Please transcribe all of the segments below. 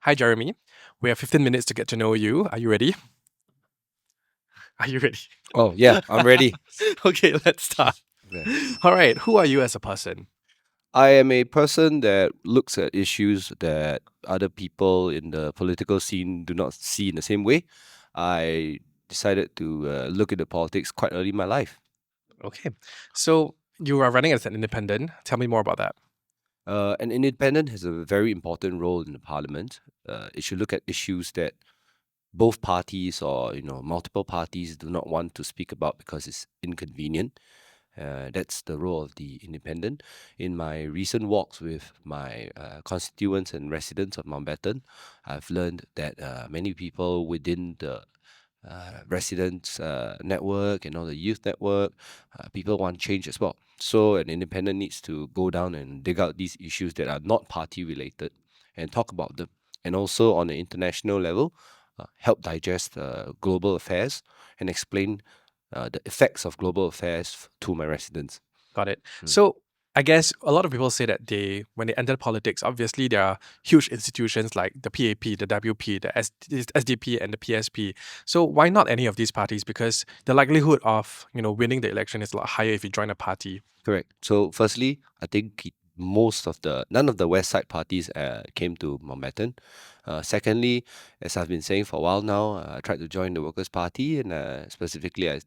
Hi, Jeremy. We have 15 minutes to get to know you. Are you ready? Are you ready? Oh, yeah, I'm ready. Okay, let's start. Okay. All right, who are you as a person? I am a person that looks at issues that other people in the political scene do not see in the same way. I decided to look into politics quite early in my life. Okay, so you are running as an independent. Tell me more about that. An independent has a very important role in the parliament. It should look at issues that both parties or multiple parties do not want to speak about because it's inconvenient. That's the role of the independent. In my recent walks with my constituents and residents of Mountbatten, I've learned that many people within the residents network and all the youth network, people want change as well. So an independent needs to go down and dig out these issues that are not party related and talk about them. And also on an international level, help digest global affairs and explain the effects of global affairs to my residents. Got it. Mm. So I guess a lot of people say that when they enter politics, obviously there are huge institutions like the PAP, the WP, the SDP, and the PSP. So why not any of these parties? Because the likelihood of winning the election is a lot higher if you join a party. Correct. So, firstly, I think none of the West Side parties came to Mountbatten. Secondly, as I've been saying for a while now, I tried to join the Workers' Party, and specifically, I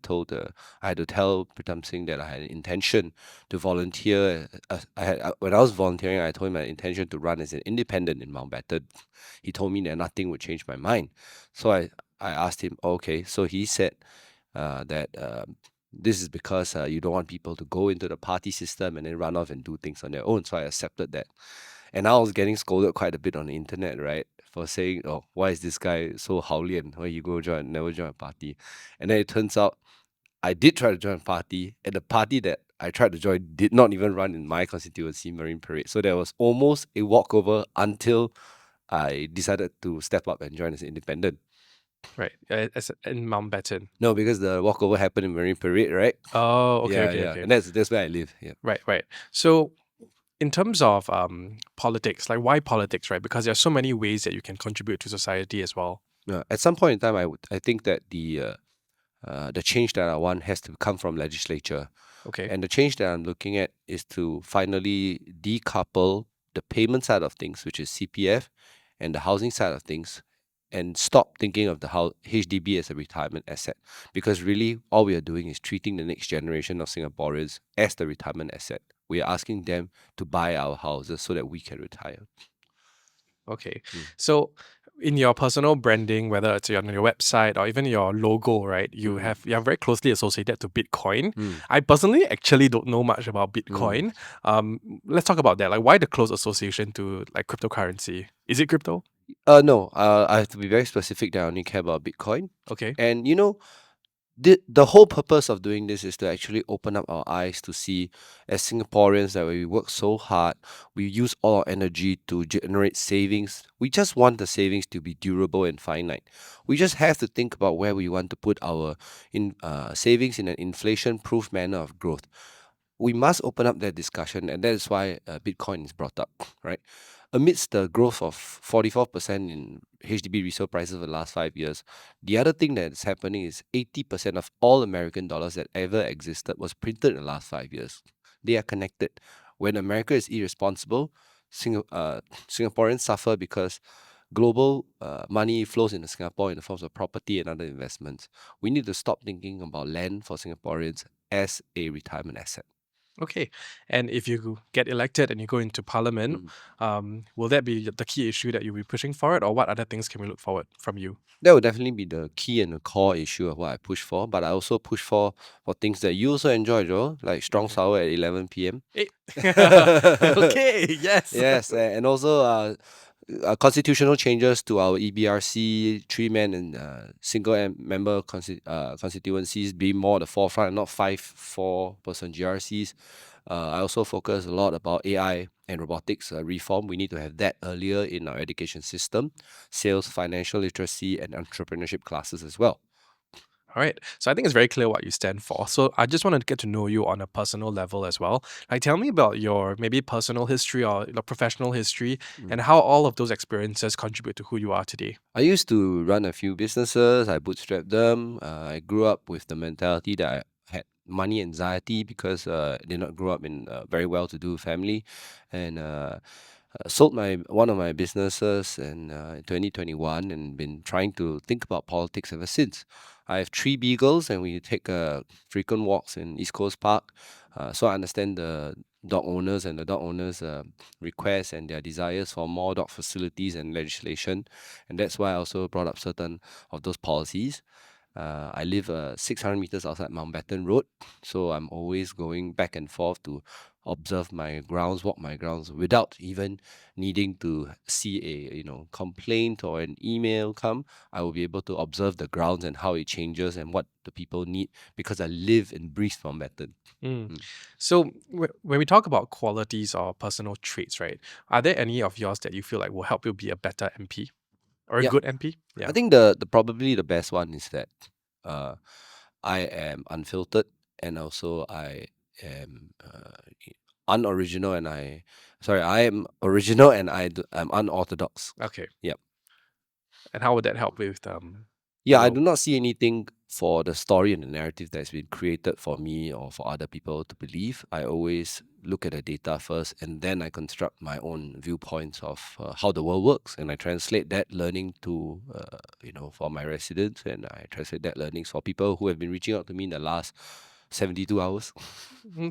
had to tell Pritam Singh that I had an intention to volunteer. When I was volunteering, I told him my intention to run as an independent in Mountbatten. He told me that nothing would change my mind. So I asked him, okay. So he said that this is because you don't want people to go into the party system and then run off and do things on their own. So I accepted that. And I was getting scolded quite a bit on the internet, right? For saying, oh, why is this guy so howlian? Why you go join, never join a party? And then it turns out I did try to join a party, and the party that I tried to join did not even run in my constituency, Marine Parade. So there was almost a walkover until I decided to step up and join as an independent. Right, as in Mountbatten. No, because the walkover happened in Marine Parade, right? Oh, okay, Yeah, okay, yeah. okay. And that's where I live. Yeah. Right, right. So, in terms of politics, like why politics, right? Because there are so many ways that you can contribute to society as well. At some point in time, I think that the change that I want has to come from legislature, Okay, and the change that I'm looking at is to finally decouple the payment side of things, which is CPF, and the housing side of things, and stop thinking of the HDB as a retirement asset, because really all we are doing is treating the next generation of Singaporeans as the retirement asset. We are asking them to buy our houses so that we can retire. okay. Mm. So, in your personal branding, whether it's on your website or even your logo, right? Mhm. You are very closely associated to Bitcoin. Mm. I personally actually don't know much about Mm. Bitcoin. Let's talk about that. Like, why the close association to like cryptocurrency? Is it crypto? No, I have to be very specific that I only care about Bitcoin. Okay. And the whole purpose of doing this is to actually open up our eyes to see, as Singaporeans, that we work so hard, we use all our energy to generate savings. We just want the savings to be durable and finite. We just have to think about where we want to put our savings in an inflation-proof manner of growth. We must open up that discussion, and that is why Bitcoin is brought up, right? Amidst the growth of 44% in HDB resale prices over the last 5 years, the other thing that's happening is 80% of all American dollars that ever existed was printed in the last 5 years. They are connected. When America is irresponsible, Singaporeans suffer because global money flows into Singapore in the forms of property and other investments. We need to stop thinking about land for Singaporeans as a retirement asset. Okay. And if you get elected and you go into parliament, Mm. will that be the key issue that you'll be pushing forward, or what other things can we look forward from you? That would definitely be the key and the core issue of what I push for. But I also push for things that you also enjoy, Joe, like strong Okay. sour at 11 p.m. Eh. Okay. Yes. Yes, and also constitutional changes to our EBRC three-man and member constituencies being more at the forefront and not 5 4-person GRCs. I also focus a lot about AI and robotics reform. We need to have that earlier in our education system, sales, financial literacy, and entrepreneurship classes as well. All right. So I think it's very clear what you stand for. So I just wanted to get to know you on a personal level as well. Like, tell me about your maybe personal history or your professional history Mm. and how all of those experiences contribute to who you are today. I used to run a few businesses. I bootstrapped them. I grew up with the mentality that I had money anxiety because I did not grow up in a very well-to-do family, and sold my one of my businesses in 2021, and been trying to think about politics ever since. I have three beagles, and we take frequent walks in East Coast Park. So I understand the dog owners and the dog owners' requests and their desires for more dog facilities and legislation, and that's why I also brought up certain of those policies. I live 600 meters outside Mountbatten Road, so I'm always going back and forth to observe my grounds, walk my grounds, without even needing to see a complaint or an email come. I will be able to observe the grounds and how it changes and what the people need because I live and breathe Mountbatten. Mm. Mm. So when we talk about qualities or personal traits, right? Are there any of yours that you feel like will help you be a better MP or a Yeah, good MP? I Yeah. think the probably the best one is that uh, I am unfiltered, and also I am unoriginal, and I am original, and I'm unorthodox. Okay. Yep. And how would that help with Yeah, you I know? do not see anything for the story and the narrative that's been created for me or for other people to believe. I always look at the data first, and then I construct my own viewpoints of how the world works, and I translate that learning to for my residents, and I translate that learnings for people who have been reaching out to me in the last 72 hours.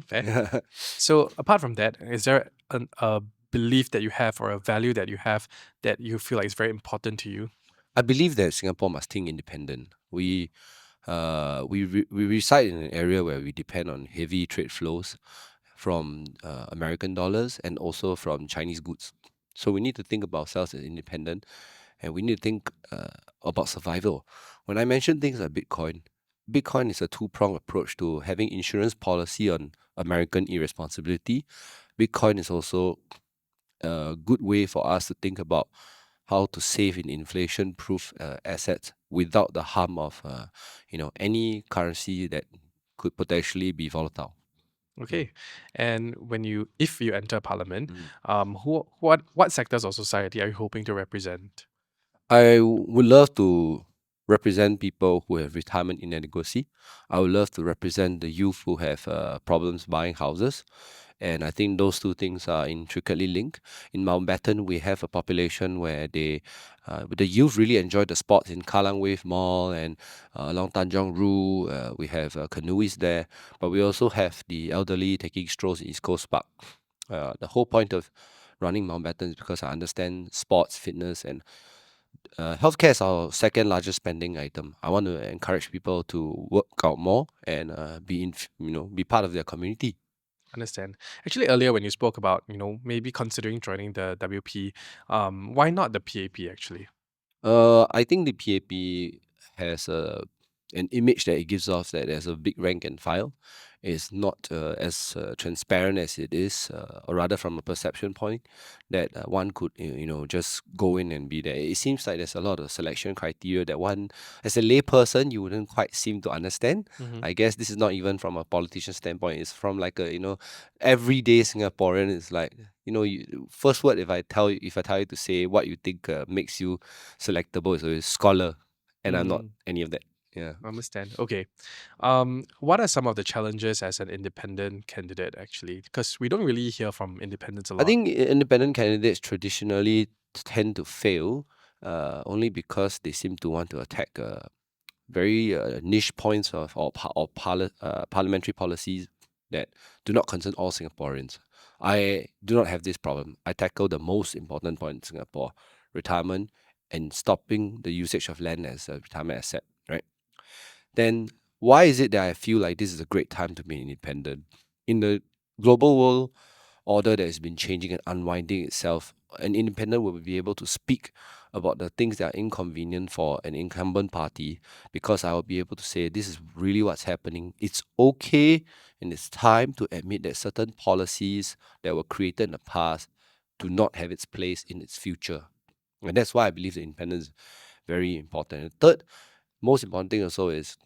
Fair. So apart from that, is there a belief that you have or a value that you have that you feel like is very important to you? I believe that Singapore must think independent. We reside in an area where we depend on heavy trade flows from American dollars and also from Chinese goods. So we need to think about ourselves as independent, and we need to think about survival. When I mention things like Bitcoin is a two-pronged approach to having insurance policy on American irresponsibility. Bitcoin is also a good way for us to think about how to save in inflation-proof assets without the harm of any currency that could potentially be volatile. Mm. Okay. And if you enter parliament, Mm. what sectors of society are you hoping to represent? I would love to represent people who have retirement inadequacy. I would love to represent the youth who have problems buying houses. And I think those two things are intricately linked. In Mountbatten, we have a population where the youth really enjoy the sports in Kallang Wave Mall and along Tanjong Ru. We have canoeists there, but we also have the elderly taking strolls in East Coast Park. The whole point of running Mountbatten is because I understand sports, fitness, and healthcare is our second largest spending item. I want to encourage people to work out more and be part of their community. Understand. Actually, earlier when you spoke about, maybe considering joining the WP, why not the PAP actually? I think the PAP has an image that it gives off that there's a big rank and file. It's not as transparent as it is, or rather from a perception point that one could just go in and be there. It seems like there's a lot of selection criteria that one, as a layperson, you wouldn't quite seem to understand. Hmm. I guess this is not even from a politician standpoint. It's from like a everyday Singaporean. It's like first word if I tell you to say what you think makes you selectable is a scholar, and I'm not Mm, any of that. Yeah. understand. Okay. What are some of the challenges as an independent candidate actually? Because we don't really hear from independents a I lot. think independent candidates traditionally tend to fail only because they seem to want to attack very niche points of parliamentary policies that do not concern all Singaporeans. I do not have this problem. I tackle the most important point in Singapore: retirement and stopping the usage of land as a retirement asset. Right? Then why is it that I feel like this is a great time to be independent? In the global world order that has been changing and unwinding itself, an independent will be able to speak about the things that are inconvenient for an incumbent party, because I will be able to say this is really what's happening. It's okay and it's time to admit that certain policies that were created in the past do not have its place in its future. And that's why I believe that independence is very important. And the third most important thing also is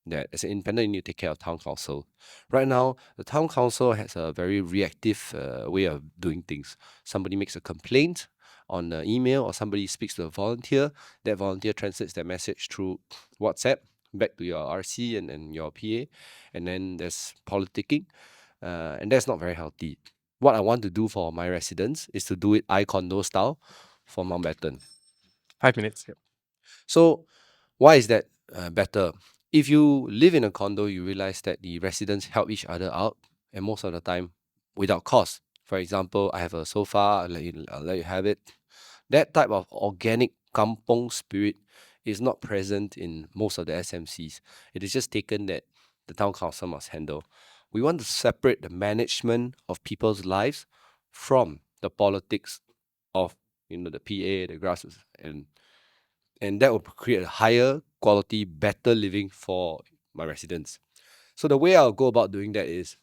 that as an independent, you need to take care of town council. Right now, the town council has a very reactive way of doing things. Somebody makes a complaint on the email, or somebody speaks to a volunteer. That volunteer translates their message through WhatsApp back to your RC and your PA, and then there's politicking, and that's not very healthy. What I want to do for my residents is to do it iCondo style for Mountbatten. 5 minutes. Yep. So why is that better? If you live in a condo, you realize that the residents help each other out, and most of the time without cost. For example, I have a sofa, I'll let you have it. That type of organic kampong spirit is not present in most of the SMCs. It is just taken that the town council must handle. We want to separate the management of people's lives from the politics of the PA, the grassroots, and that will create a higher quality, better living for my residents. So the way I'll go about doing that is,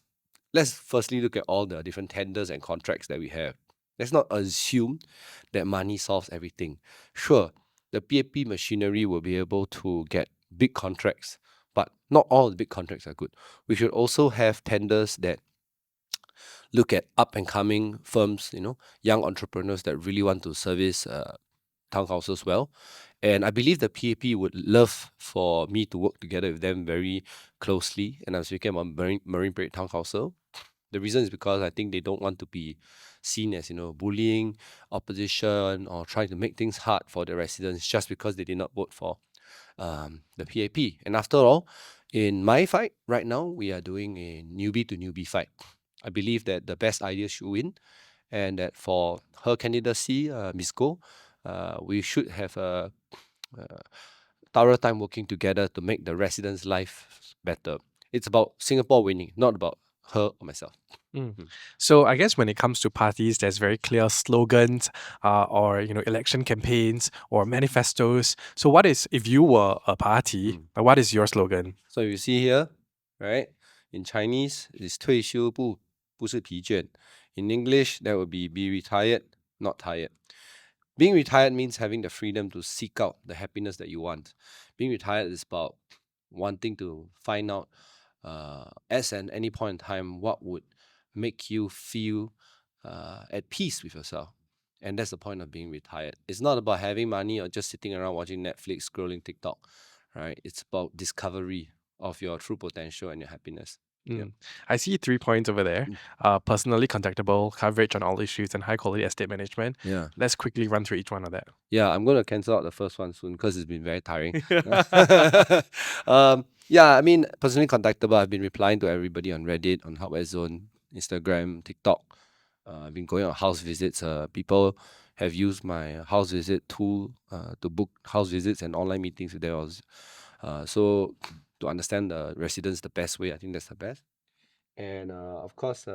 let's firstly look at all the different tenders and contracts that we have. Let's not assume that money solves everything. Sure, the PAP machinery will be able to get big contracts, but not all the big contracts are good. We should also have tenders that look at up and coming firms, young entrepreneurs that really want to service town councils well. And I believe the PAP would love for me to work together with them very closely. And I'm speaking about Marine Parade Town Council. The reason is because I think they don't want to be seen as, bullying opposition or trying to make things hard for the residents just because they did not vote for the PAP. And after all, in my fight right now, we are doing a newbie to newbie fight. I believe that the best idea should win, and that for her candidacy, Ms. Go, we should have a thorough time working together to make the residents' life better. It's about Singapore winning, not about her or myself. Mm. So I guess when it comes to parties, there's very clear slogans, or election campaigns or manifestos. So what is, if you were a party, what is your slogan? So you see here, right? In Chinese, it's 退休不是疲倦. In English, that would be retired, not tired. Being retired means having the freedom to seek out the happiness that you want. Being retired is about wanting to find out, as at any point in time, what would make you feel at peace with yourself. And that's the point of being retired. It's not about having money or just sitting around watching Netflix, scrolling TikTok, right? It's about discovery of your true potential and your happiness. Yep. I see 3 points over there. Personally contactable, coverage on all issues, and high quality estate management. Yeah. Let's quickly run through each one of that. Yeah, I'm going to cancel out the first one soon because it's been very tiring. Yeah, I mean, personally contactable. I've been replying to everybody on Reddit, on Hardware Zone, Instagram, TikTok. I've been going on house visits. People have used my house visit tool to book house visits and online meetings with them. So to understand the residents the best way, I think that's the best. And of course,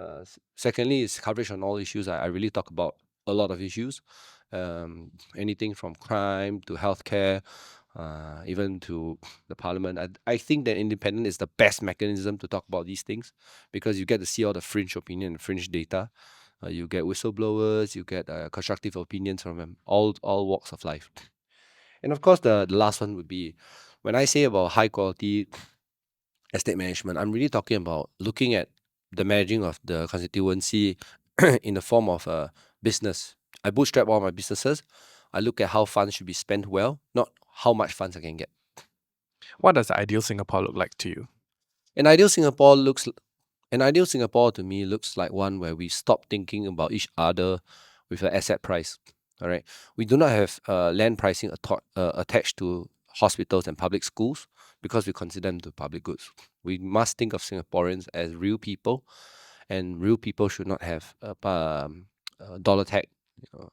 secondly, is coverage on all issues. I really talk about a lot of issues, anything from crime to healthcare, even to the parliament. I think that independent is the best mechanism to talk about these things, because you get to see all the fringe opinion and fringe data. You get whistleblowers, you get constructive opinions from all walks of life. And of course, the last one would be, when I say about high quality estate management, I'm really talking about looking at the managing of the constituency in the form of a business. I bootstrap all my businesses. I look at how funds should be spent well, not how much funds I can get. What does the ideal Singapore look like to you? An ideal Singapore to me looks like one where we stop thinking about each other with an asset price. All right, we do not have land pricing attached to hospitals and public schools because we consider them to public goods. We must think of Singaporeans as real people, and real people should not have a dollar tag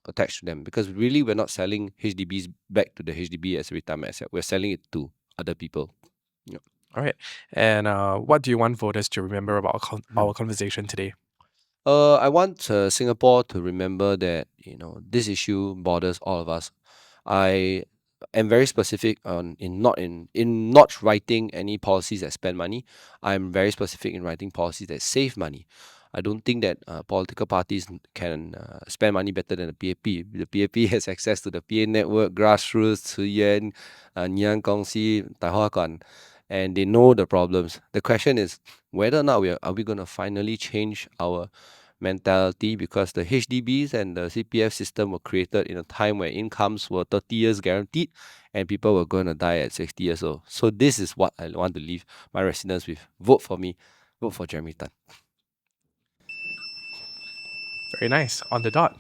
attached to them, because really we're not selling HDBs back to the HDB as a retirement asset. We're selling it to other people. Yep. All right. And what do you want voters to remember about our conversation today? I want Singapore to remember that this issue bothers all of us. I am very specific in not writing any policies that spend money. I'm very specific in writing policies that save money. I don't think that political parties can spend money better than the PAP. The PAP has access to the PA network, grassroots, 资源, 银行公司, 大花馆. and they know the problems. The question is whether or not are we going to finally change our mentality, because the HDBs and the CPF system were created in a time where incomes were 30 years guaranteed and people were going to die at 60 years old. So this is what I want to leave my residents with. Vote for me. Vote for Jeremy Tan. Very nice. On the dot.